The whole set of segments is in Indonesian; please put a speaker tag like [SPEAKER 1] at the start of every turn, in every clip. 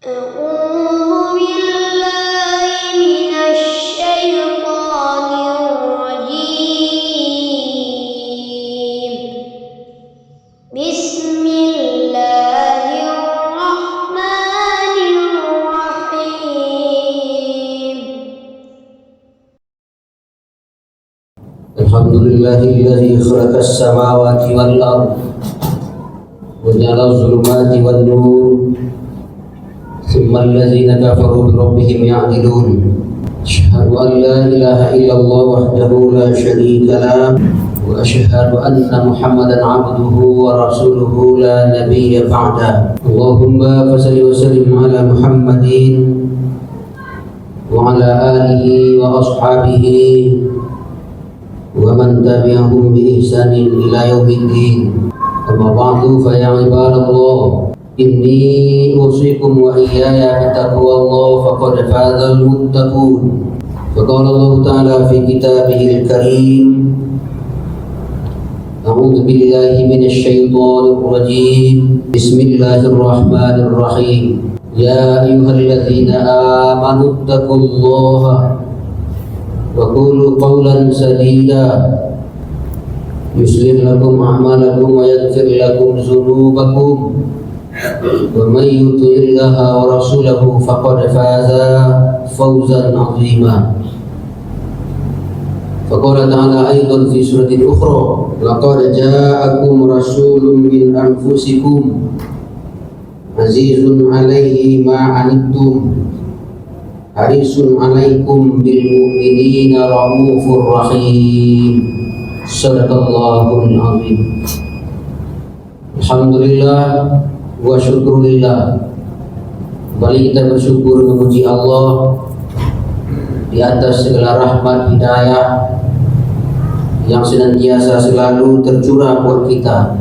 [SPEAKER 1] أعوذ بالله من الشيطان الرجيم. بسم الله الرحمن الرحيم.
[SPEAKER 2] الحمد لله الذي خلق السماوات والأرض وجعل الظلمات والنور ثم الذين كفروا بربهم يعدلون. أشهد أن لا إله إلا الله وحده لا شريك له وأشهد أن محمدا عبده ورسوله لا نبي بعده. اللهم فصل وسلم على محمد وعلى آله وأصحابه ومن تبعهم بإحسان إلى يوم الدين. أما بعد فيا عباد الله إني أوصيكم وإياي بتقوى الله فقد فاز المتقون. فقال الله تعالى في كتابه الكريم: أعوذ بالله من الشيطان الرجيم. بسم الله الرحمن الرحيم. يا أيها الذين آمنوا اتقوا الله وقولوا قولا سديدا يصلح لكم أعمالكم ويغفر لكم ذنوبكم ومن يطع الله ورسوله فقد فاز فوزا عظيما. فقال تعالى أيضا في سورة أخرى: لقد جاءكم رسول من أنفسكم عزيز عليه ما عنتم حريص عليكم بالمؤمنين رؤوف رحيم. Sadaqallahul azim. Alhamdulillah wa syukurillah. Kembali kita bersyukur memuji Allah di atas segala rahmat hidayah yang senantiasa selalu tercurah buat kita.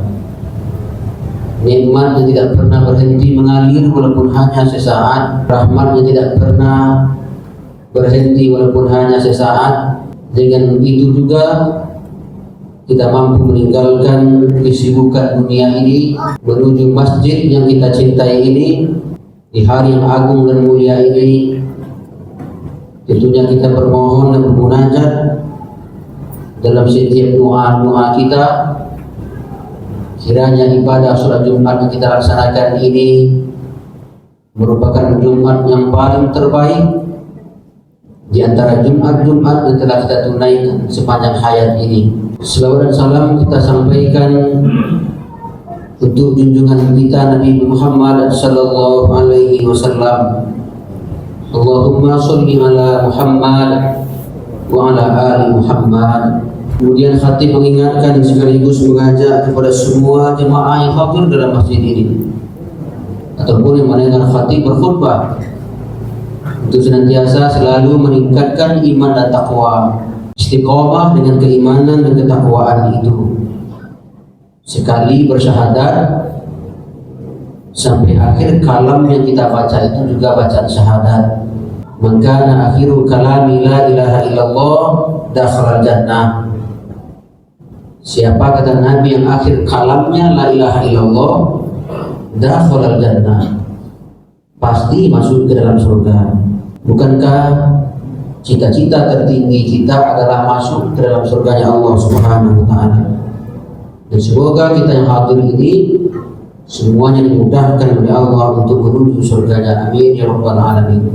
[SPEAKER 2] Nikmat yang tidak pernah berhenti mengalir walaupun hanya sesaat, rahmat yang tidak pernah berhenti walaupun hanya sesaat. Dengan itu juga kita mampu meninggalkan kesibukan dunia ini menuju masjid yang kita cintai ini di hari yang agung dan mulia ini. Tentunya kita bermohon dan bermunajat dalam setiap doa-doa kita. Kiranya ibadah sholat Jumat yang kita laksanakan ini merupakan Jumat yang paling terbaik di antara Jumat-Jumat yang telah kita tunaikan sepanjang hayat ini. Selawat dan salam kita sampaikan untuk junjungan kita Nabi Muhammad sallallahu alaihi wasallam. Allahumma sholli ala Muhammad wa ala ali Muhammad. Kemudian khatib mengingatkan sekaligus mengajak kepada semua jemaah yang hadir dalam masjid ini ataupun yang mendengar khatib berkhutbah untuk senantiasa selalu meningkatkan iman dan takwa, istiqomah dengan keimanan dan ketakwaan itu. Sekali bersyahadat sampai akhir kalam yang kita baca itu juga bacaan syahadat. Man kana akhiru kalami la ilaha illallah dakhala jannah. Siapa kata Nabi yang akhir kalamnya la ilaha illallah dakhala jannah, pasti masuk ke dalam surga. Bukankah cita-cita tertinggi kita adalah masuk ke dalam surganya Allah Subhanahu wa ta'ala? Dan semoga kita yang hadir ini semuanya dimudahkan oleh Allah untuk menuju surganya. Amin ya rabbal alamin.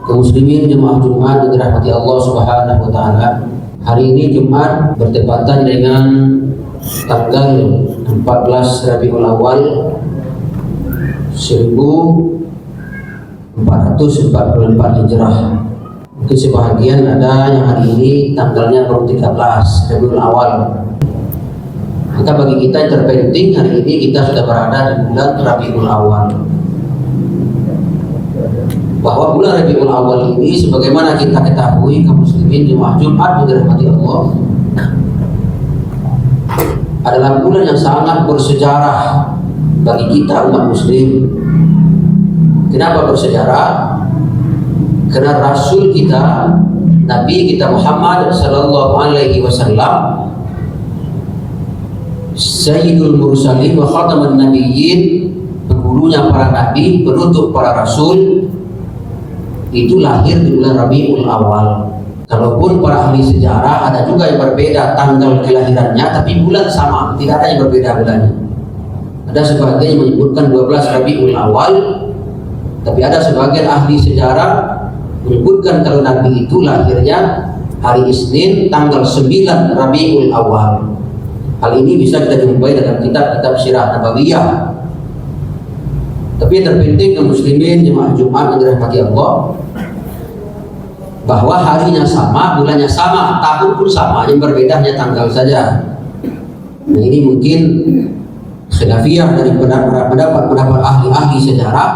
[SPEAKER 2] Kaum muslimin jemaah Jumat yang dirahmati Allah Subhanahu wa ta'ala, hari ini Jumat bertepatan dengan tanggal 14 Rabiul Awal 1444 Hijrah. Mungkin sebahagian ada yang hari ini tanggalnya baru 13 Rabiul Awal. Maka bagi kita yang terpenting hari ini kita sudah berada di bulan Rabiul Awal. Bahwa bulan Rabiul Awal ini sebagaimana kita ketahui kaum muslimin jemaah Jumat yang dirahmati Allah adalah bulan yang sangat bersejarah bagi kita umat muslim. Kenapa bersejarah? Karena Rasul kita, Nabi kita Muhammad sallallahu alaihi wasallam, Sayyidul Mursalin wa Khataman Nabiyyin, gurunya para nabi, penutup para rasul, itu lahir di bulan Rabiul Awal. Kalaupun para ahli sejarah ada juga yang berbeda tanggal kelahirannya, tapi bulan sama, tidak ada yang berbeda bulannya. Ada sebagian yang menyebutkan 12 Rabiul Awal, tapi ada sebagian ahli sejarah menyebutkan kalau Nabi itu lahirnya hari Isnin tanggal 9 Rabiul Awal. Hal ini bisa kita jumpai dalam kitab-kitab Sirah Nabawiyah. Tapi yang terpenting kaum muslimin jemaah Jumat yang dirahmati Allah, bahwa harinya sama, bulannya sama, tahun pun sama, yang berbeda hanya tanggal saja. Nah, ini mungkin khilafiyah dari pendapat ahli-ahli sejarah.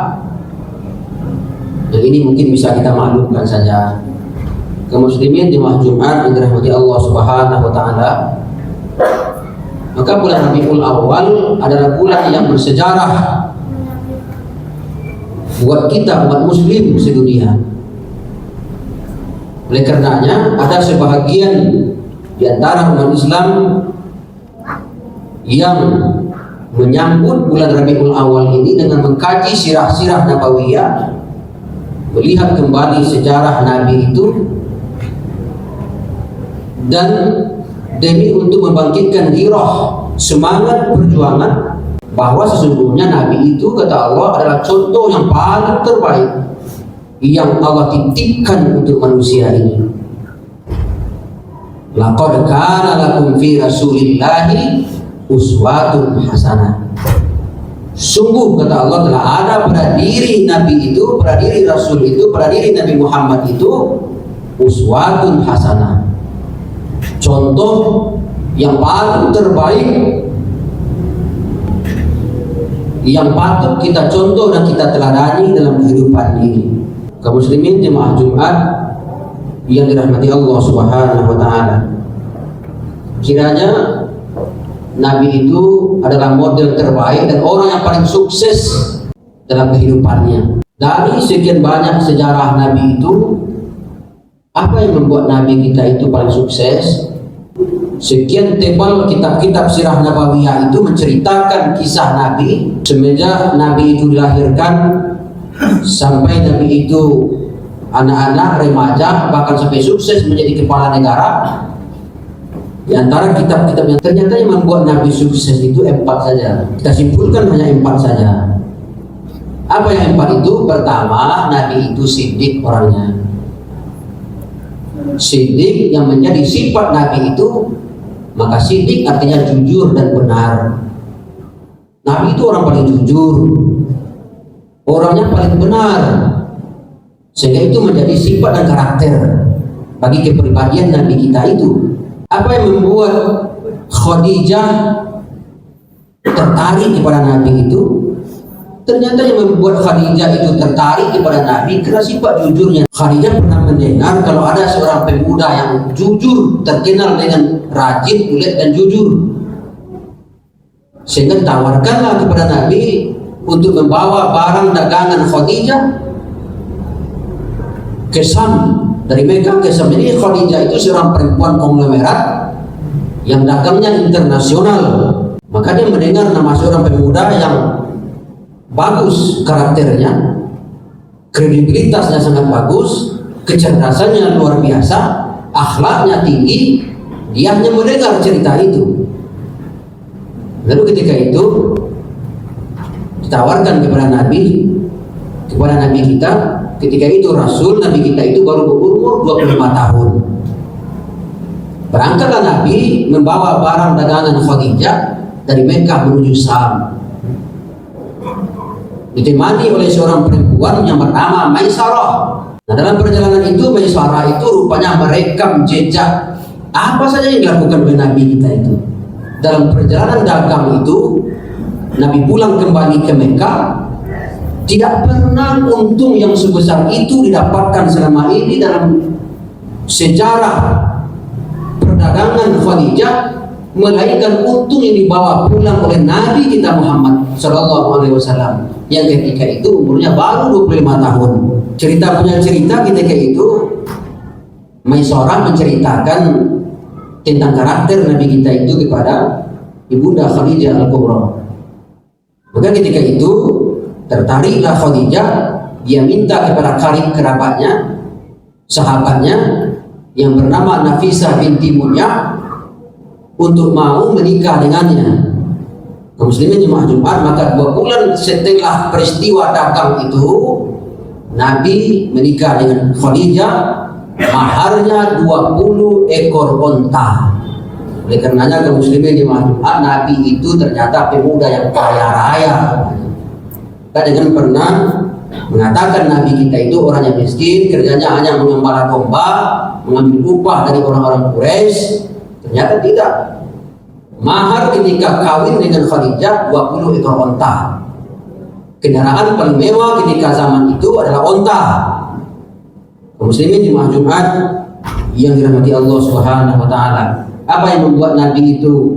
[SPEAKER 2] Nah, ini mungkin bisa kita maklumkan saja. Kaum muslimin jemaah Jumat yang dirahmati Allah Subhanahu wa taala, maka bulan Rabiul Awal adalah bulan yang bersejarah buat kita umat muslim sedunia. Oleh karenanya ada sebahagian di antara umat Islam yang menyambut bulan Rabiul Awal ini dengan mengkaji sirah-sirah Nabawiyah, melihat kembali sejarah Nabi itu, dan demi untuk membangkitkan giroh semangat perjuangan bahwa sesungguhnya Nabi itu, kata Allah, adalah contoh yang paling terbaik yang Allah titipkan untuk manusia ini. Laqad kana lakum fi Rasulillahi uswatun hasanah. Sungguh, kata Allah, telah ada pada diri Nabi itu, pada diri Rasul itu, pada diri Nabi Muhammad itu uswatun hasanah, contoh yang paling terbaik yang patut kita contoh dan kita teladani dalam kehidupan ini. Kaum muslimin jemaah Jumat yang dirahmati Allah Subhanahu wa taala, kiranya Nabi itu adalah model terbaik dan orang yang paling sukses dalam kehidupannya. Dari sekian banyak sejarah Nabi itu, apa yang membuat Nabi kita itu paling sukses? Sekian tebal kitab-kitab sirah Nabawiyah itu menceritakan kisah Nabi semenjak Nabi itu dilahirkan sampai Nabi itu anak-anak, remaja, bahkan sampai sukses menjadi kepala negara. Di antara kitab-kitab yang ternyata yang membuat Nabi sukses itu 4 saja. Kita simpulkan hanya 4 saja. Apa yang 4 itu? Pertama, Nabi itu siddiq orangnya. Siddiq yang menjadi sifat Nabi itu, maka siddiq artinya jujur dan benar. Nabi itu orang paling jujur, orangnya paling benar, sehingga itu menjadi sifat dan karakter bagi kepribadian Nabi kita itu. Apa yang membuat Khadijah tertarik kepada Nabi itu? Ternyata yang membuat Khadijah itu tertarik kepada Nabi karena sifat jujurnya. Khadijah pernah mendengar kalau ada seorang pemuda yang jujur, terkenal dengan rajin, ulet dan jujur, sehingga ditawarkanlah kepada Nabi untuk membawa barang dagangan Khadijah ke Syam. Dari Mekah ke Syam. Jadi Khadijah itu seorang perempuan konglomerat yang dagangnya internasional. Maka dia mendengar nama seorang pemuda yang bagus karakternya, kredibilitasnya sangat bagus, kecerdasannya luar biasa, akhlaknya tinggi. Dia hanya mendengar cerita itu. Lalu ketika itu ditawarkan kepada Nabi kita. Ketika itu Rasul Nabi kita itu baru berumur 25 tahun. Berangkatlah Nabi membawa barang dagangan Khadijah dari Mekah menuju Syam. Ditemani oleh seorang perempuan yang bernama Maisarah. Nah, dalam perjalanan itu Maisarah itu rupanya merekam jejak apa saja yang dilakukan oleh Nabi kita itu. Dalam perjalanan dagang itu, Nabi pulang kembali ke Mekah, tidak pernah untung yang sebesar itu didapatkan selama ini dalam sejarah perdagangan Khadijah, melainkan untung yang dibawa pulang oleh Nabi kita Muhammad SAW yang ketika itu umurnya baru 25 tahun. Punya cerita ketika itu Maisarah menceritakan tentang karakter Nabi kita itu kepada Ibunda Khadijah Al-Kubra. Maka ketika itu Tertariklah Khadijah, dia minta kepada karib kerabatnya, sahabatnya yang bernama Nafisah binti Munya untuk mau menikah dengannya. Kaum muslimin jemaah Jumat, maka 2 bulan setelah peristiwa dagang itu, Nabi menikah dengan Khadijah, maharnya 20 ekor onta. Oleh karenanya kaum muslimin jemaah Jumat, Nabi itu ternyata pemuda yang kaya raya. Kita jangan pernah mengatakan Nabi kita itu orang yang miskin, kerjanya hanya mengembala domba, mengambil upah dari orang-orang Quraisy. Ternyata tidak. Mahar ketika kawin dengan Khadijah 20 ekor onta. Kendaraan paling mewah ketika zaman itu adalah onta. Kaum muslimin jemaah Jumat yang dirahmati Allah Subhanahu wa taala. Apa yang membuat Nabi itu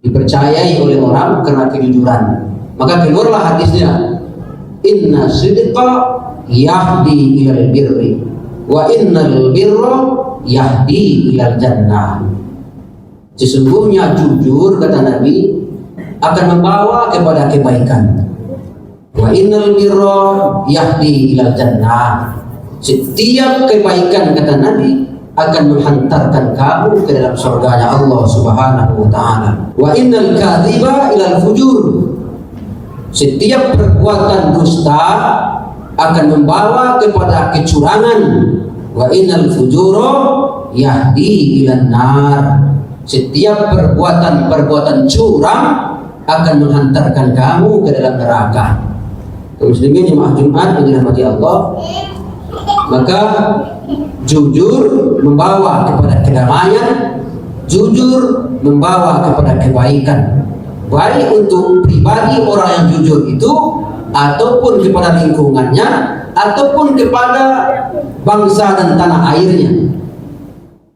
[SPEAKER 2] dipercayai oleh orang? Karena kejujuran. Maka keluarlah hadisnya, inna sidqa yahdi ilal birri wa innal birra yahdi ilal jannah. Sesungguhnya jujur, kata Nabi, akan membawa kepada kebaikan. Wa innal birra yahdi ilal jannah. Setiap kebaikan, kata Nabi, akan menghantarkan kamu ke dalam surganya Allah Subhanahu wa taala. Wa innal kadhiba ilal fujur. Setiap perbuatan dusta akan membawa kepada kecurangan. Wa innal fujura yahdi ilan nar. Setiap perbuatan curang akan menghantarkan kamu ke dalam neraka. Kaum muslimin jemaah Jumat yang dirahmati Allah, maka jujur membawa kepada kedamaian, jujur membawa kepada kebaikan, baik untuk pribadi orang yang jujur itu, ataupun kepada lingkungannya, ataupun kepada bangsa dan tanah airnya.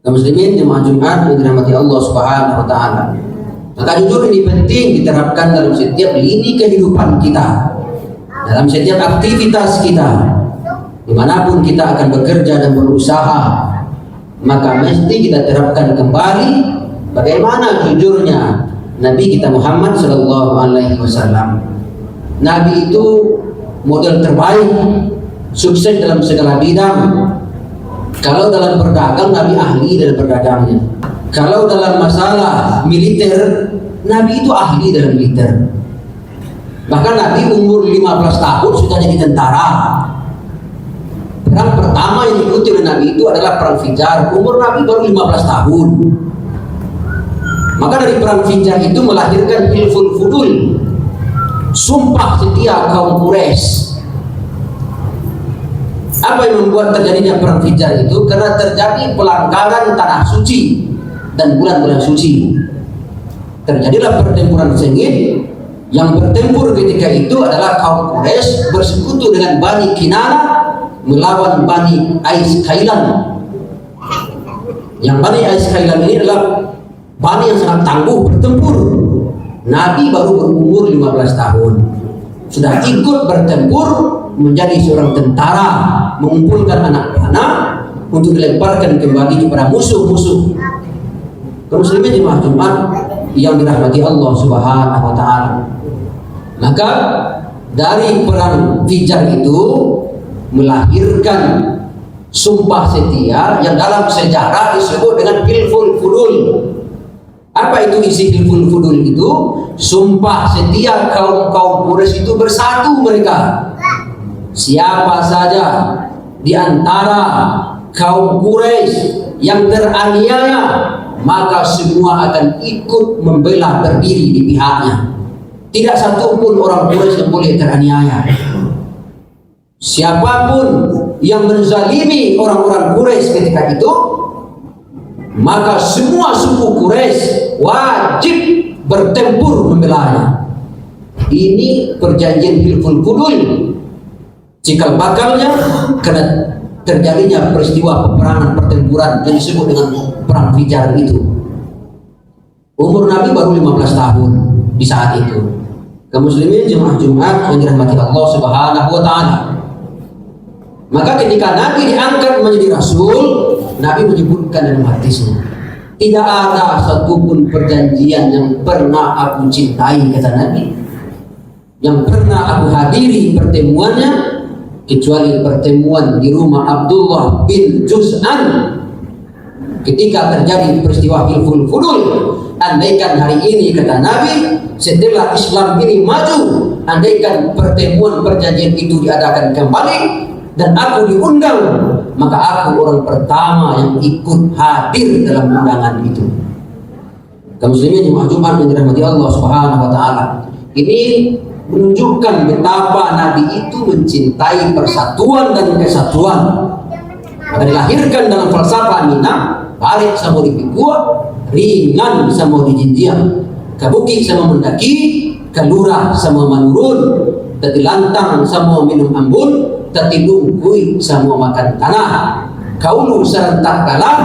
[SPEAKER 2] Kaum muslimin jemaah Jumat yang dirahmati Allah Subhanahu wa taala. Maka jujur ini penting diterapkan dalam setiap lini kehidupan kita, dalam setiap aktivitas kita. Dimanapun kita akan bekerja dan berusaha, maka mesti kita terapkan kembali bagaimana jujurnya Nabi kita Muhammad Sallallahu Alaihi Wasallam. Nabi itu model terbaik, sukses dalam segala bidang. Kalau dalam berdagang, Nabi ahli dalam berdagangnya. Kalau dalam masalah militer, Nabi itu ahli dalam militer. Bahkan Nabi umur 15 tahun sudah jadi tentara. Perang pertama yang diikuti oleh Nabi itu adalah perang Fijar. Umur Nabi baru 15 tahun. Maka dari perang Fijar itu melahirkan Hilful Fudul, sumpah setia kaum Quraisy. Apa yang membuat terjadinya perang Fijar itu? Karena terjadi pelanggaran tanah suci dan bulan-bulan suci. Terjadilah pertempuran sengit. Yang bertempur ketika itu adalah kaum Quraisy bersekutu dengan Bani Kinana melawan Bani Ais Khailan. Yang Bani Ais Khailan ini adalah Bani yang sangat tangguh bertempur. Nabi baru berumur 15 tahun, sudah ikut bertempur menjadi seorang tentara, mengumpulkan anak panah untuk dilemparkan kembali kepada musuh-musuh. Kaum muslimin jemaah Jumat yang dirahmati Allah Subhanahu wa taala. Maka dari perang Fijar itu melahirkan sumpah setia yang dalam sejarah disebut dengan Hilful Fudul. Apa itu isi Hilful Fudul itu? Sumpah setia kaum Quraisy itu bersatu mereka. Siapa saja di antara kaum Quraisy yang teraniaya, maka semua akan ikut membela berdiri di pihaknya. Tidak satu pun orang Quraisy yang boleh teraniaya. Siapapun yang menzalimi orang-orang Quraisy ketika itu, maka semua suku Quraisy wajib bertempur membelanya. Ini perjanjian Hilful Fudul. Cikal bakalnya karena terjadinya peristiwa peperangan pertempuran yang disebut dengan perang Fijar itu. Umur Nabi baru 15 tahun di saat itu. Kaum muslimin jemaah Jumat yang dirahmati Allah Subhanahu wa taala. Maka ketika Nabi diangkat menjadi Rasul, Nabi menyebutkan dalam hadisnya, tidak ada satupun perjanjian yang pernah aku cintai, kata Nabi, yang pernah aku hadiri pertemuannya kecuali pertemuan di rumah Abdullah bin Juz'an ketika terjadi peristiwa Hilful Fudul. Andaikan hari ini, kata Nabi, setelah Islam ini maju, andaikan pertemuan perjanjian itu diadakan kembali dan aku diundang, maka aku orang pertama yang ikut hadir dalam undangan itu. Kaum muslimin jemaah Jumat yang dirahmati Allah Subhanahu wa taala. Ini menunjukkan betapa Nabi itu mencintai persatuan dan kesatuan. Maka dilahirkan dalam falsafah Mina, barik sama dipikua, ringan sama dijinjiang, kabuki sama mendaki, kalurah sama menurun, tati lantang sama minum ambun, tati dungkui sama makan tanah, kaulu serentak kalah,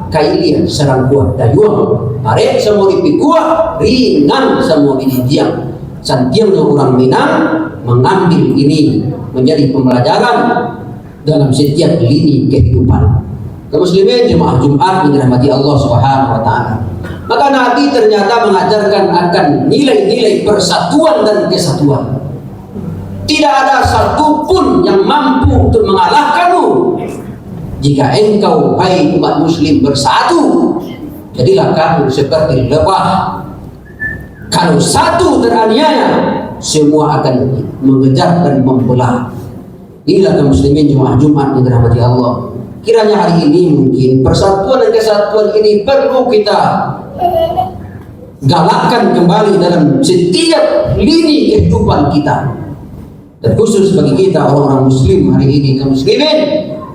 [SPEAKER 2] kailian serang kuat dayuang, barik sama dipikua, ringan sama dijinjiang. Santiangnya orang Minang mengambil ini menjadi pembelajaran dalam setiap lini kehidupan. Kaum muslimin jemaah Jumat yang dirahmati Allah Subhanahu wa taala. Maka Nabi ternyata mengajarkan akan nilai-nilai persatuan dan kesatuan. Tidak ada satupun yang mampu untuk mengalahkanmu jika engkau, hai umat muslim, bersatu. Jadilah kamu seperti lebah. Kalau satu teraniaya, semua akan mengejar dan membelah. Inilah kaum muslimin jemaah Jumat yang dirahmati Allah. Kiranya hari ini mungkin persatuan dan kesatuan ini perlu kita galakkan kembali dalam setiap lini kehidupan kita. Dan khusus bagi kita orang-orang muslim hari ini, kaum muslimin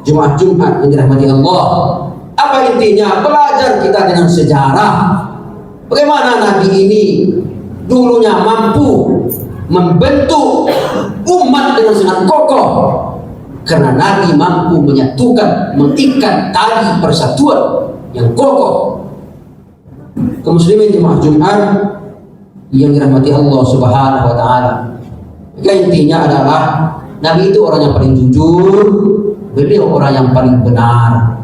[SPEAKER 2] jemaah Jumat yang dirahmati Allah. Apa intinya? Belajar kita dengan sejarah. Bagaimana Nabi ini dulunya mampu membentuk umat dengan sangat kokoh, karena Nabi mampu menyatukan, mengikat tali persatuan yang kokoh. Kaum muslimin jemaah Jumat yang dirahmati Allah Subhanahu wa taala. Intinya adalah Nabi itu orang yang paling jujur, beliau orang yang paling benar.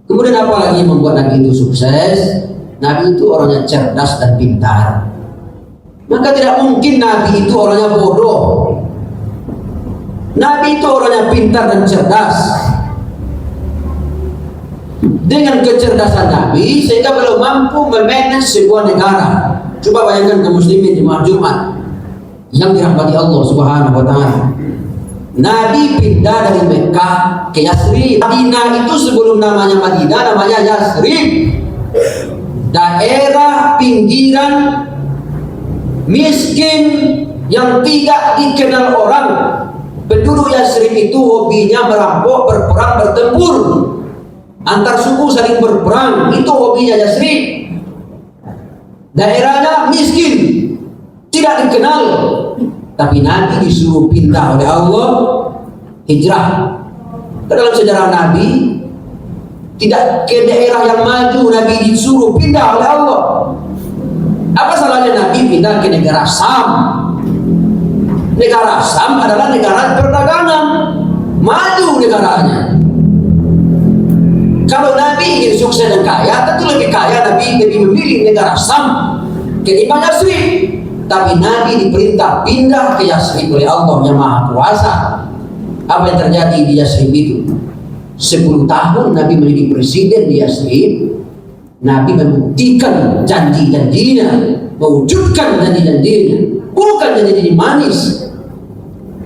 [SPEAKER 2] Kemudian apa lagi yang membuat Nabi itu sukses? Nabi itu orangnya cerdas dan pintar. Maka tidak mungkin Nabi itu orangnya bodoh. Nabi itu orangnya pintar dan cerdas. Dengan kecerdasan Nabi sehingga beliau mampu memanage sebuah negara. Coba bayangkan kaum muslimin jemaah Jumat yang dirahmati Allah Subhanahu wa taala. Nabi pindah dari Mekah ke Yasrib. Madinah itu sebelum namanya Madinah namanya Yasrib. Daerah pinggiran miskin yang tidak dikenal orang. Penduduk Yasrib itu hobinya merampok, berperang, bertempur. Antar suku saling berperang, itu hobinya Yasrib. Daerahnya miskin, tidak dikenal. Tapi Nabi disuruh pindah oleh Allah, hijrah. Dalam sejarah Nabi, tidak ke daerah yang maju, Nabi disuruh pindah oleh Allah. Apa salahnya Nabi pindah ke negara Sam? Negara Sam adalah negara perdagangan, maju negaranya. Kalau Nabi ingin sukses dan kaya, tentu lebih kaya. Nabi lebih memilih negara Sam ketimbang Yasrib. Tapi Nabi diperintah pindah ke Yasrib oleh Allah yang Maha Kuasa. Apa yang terjadi di Yasrib itu? 10 tahun Nabi menjadi presiden di Yasrib. Nabi membuktikan janji-janjinya, mewujudkan janji-janjinya, bukan janji-janji manis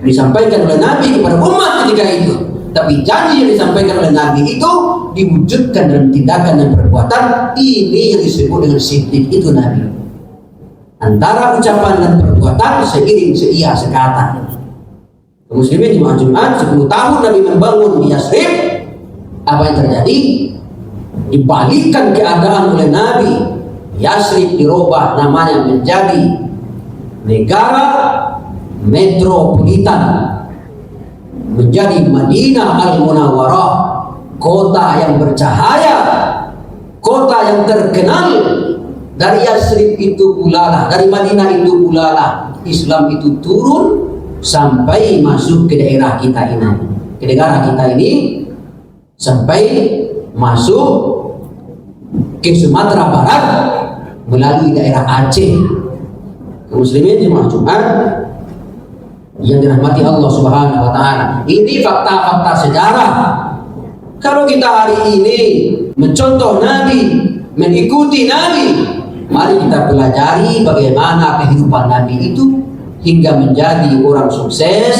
[SPEAKER 2] disampaikan oleh Nabi kepada umat ketika itu, tapi janji yang disampaikan oleh Nabi itu diwujudkan dalam tindakan dan perbuatan. Ini yang disebut dengan siddiq, itu Nabi. Antara ucapan dan perbuatan seiring seia sekata. Muslimin jemaah Jumat, 10 tahun Nabi membangun di Yasrib. Apa yang terjadi? Dibalikkan keadaan oleh Nabi. Yasrib dirubah namanya menjadi negara metropolitan, menjadi Madinah Al-Munawwarah, kota yang bercahaya, kota yang terkenal. Dari Yasrib itu pula, dari Madinah itu pula Islam itu turun sampai masuk ke daerah kita ini, ke negara kita ini, sampai masuk ke Sumatera Barat melalui daerah Aceh. Muslimin jemaah Jumat yang dirahmati Allah Subhanahu wa taala. Ini fakta-fakta sejarah. Kalau kita hari ini mencontoh Nabi, mengikuti Nabi, mari kita pelajari bagaimana kehidupan Nabi itu hingga menjadi orang sukses.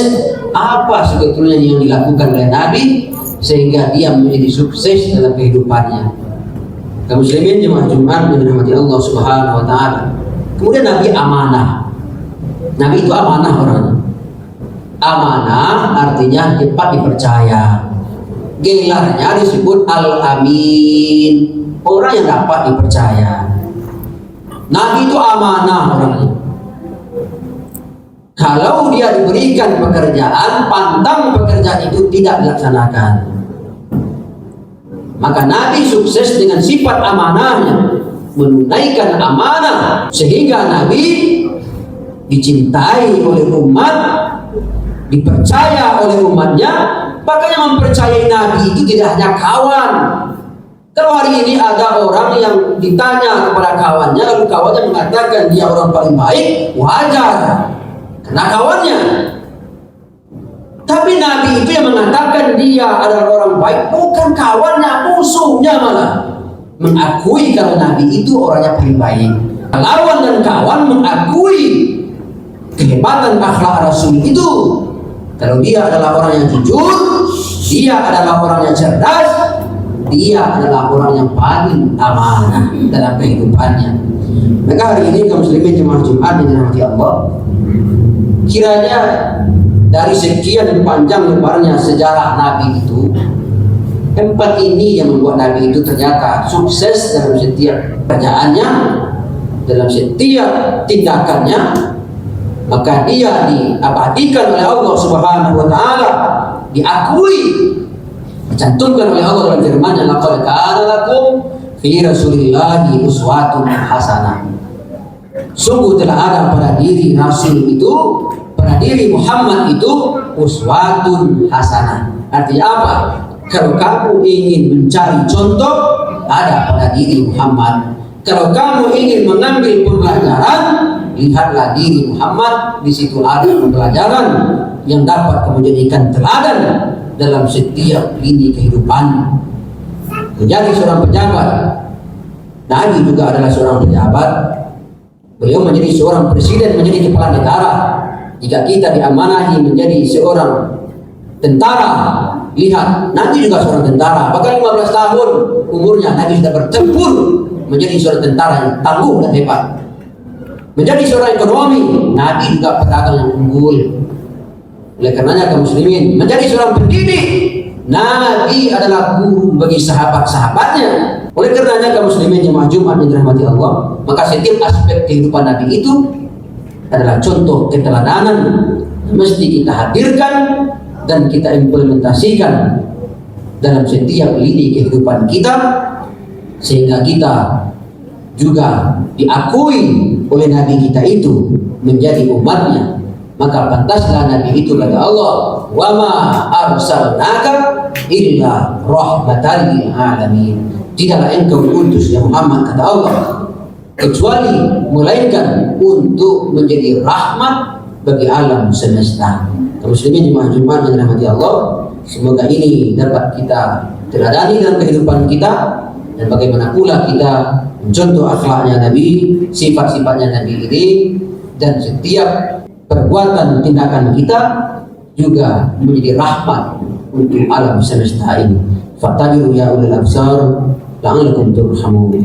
[SPEAKER 2] Apa sebetulnya yang dilakukan oleh Nabi sehingga dia menjadi sukses dalam kehidupannya. Kaum muslimin jemaah Jumat yang dirahmati Allah Subhanahu wa taala. Kemudian Nabi amanah. Nabi itu amanah orangnya. Amanah artinya cepat dipercaya. Gelarnya disebut Al-Amin, orang yang dapat dipercaya. Nabi itu amanah orangnya. Kalau dia diberikan pekerjaan, pantang pekerjaan itu tidak dilaksanakan. Maka Nabi sukses dengan sifat amanahnya, menunaikan amanah, sehingga Nabi dicintai oleh umat, dipercaya oleh umatnya. Makanya mempercayai Nabi itu tidak hanya kawan. Kalau hari ini ada orang yang ditanya kepada kawannya, lalu kawannya mengatakan dia orang paling baik, wajar, karena kawannya. Tapi Nabi itu yang mengatakan dia adalah orang baik, bukan kawannya, musuhnya malah mengakui kalau Nabi itu orangnya paling baik. Lawan dan kawan mengakui kehebatan akhlak Rasul itu. Kalau dia adalah orang yang jujur, dia adalah orang yang cerdas, dia adalah orang yang paling amanah dalam kehidupannya. Maka hari ini kaum muslimin jemaah Jumat yang dirahmati Allah, kiranya dari sekian panjang lebarnya sejarah Nabi itu, tempat ini yang membuat Nabi itu ternyata sukses dalam setiap kerjaannya, dalam setiap tindakannya. Maka dia diabadikan oleh Allah Subhanahu wa taala, diakui, dicantumkan oleh Allah dalam firman-Nya, laqad kana lakum fi Rasulillahi uswatun hasanah. Sungguh telah ada pada diri Rasul itu, pada diri Muhammad itu uswatun hasanah. Artinya apa? Kalau kamu ingin mencari contoh, ada pada diri Muhammad. Kalau kamu ingin mengambil pembelajaran, lihatlah diri Muhammad. Di situ ada pembelajaran yang dapat kamu jadikan teladan dalam setiap lini kehidupan. Menjadi seorang pejabat, Nabi juga adalah seorang pejabat. Beliau menjadi seorang presiden, menjadi kepala negara. Jika kita diamanahi menjadi seorang tentara, lihat Nabi juga seorang tentara. Bahkan 15 tahun umurnya Nabi sudah bertempur menjadi seorang tentara yang tangguh dan hebat. Menjadi seorang ekonomi, Nabi juga pedagang yang unggul. Oleh karenanya kaum muslimin, menjadi seorang pendidik, Nabi adalah guru bagi sahabat-sahabatnya. Oleh karenanya kaum muslimin jemaah Jumat yang dirahmati Allah, maka setiap aspek kehidupan Nabi itu adalah contoh keteladanan yang mesti kita hadirkan dan kita implementasikan dalam setiap lini kehidupan kita, sehingga kita juga diakui oleh Nabi kita itu menjadi umatnya. Maka pantaslah Nabi itu kata Allah, wa ma arsalnaka illa rahmatan lil alamin. Tidaklah engkau diutus ya Muhammad, kata Allah, kecuali melainkan untuk menjadi rahmat bagi alam semesta. Kaum muslimin jemaah Jumat yang dirahmati Allah, semoga ini dapat kita teladani dalam kehidupan kita, dan bagaimana pula kita mencontoh akhlaknya Nabi, sifat-sifatnya Nabi ini, dan setiap perbuatan tindakan kita juga menjadi rahmat untuk alam semesta ini. Fattabi'u ya ulil absar la'allakum turhamun.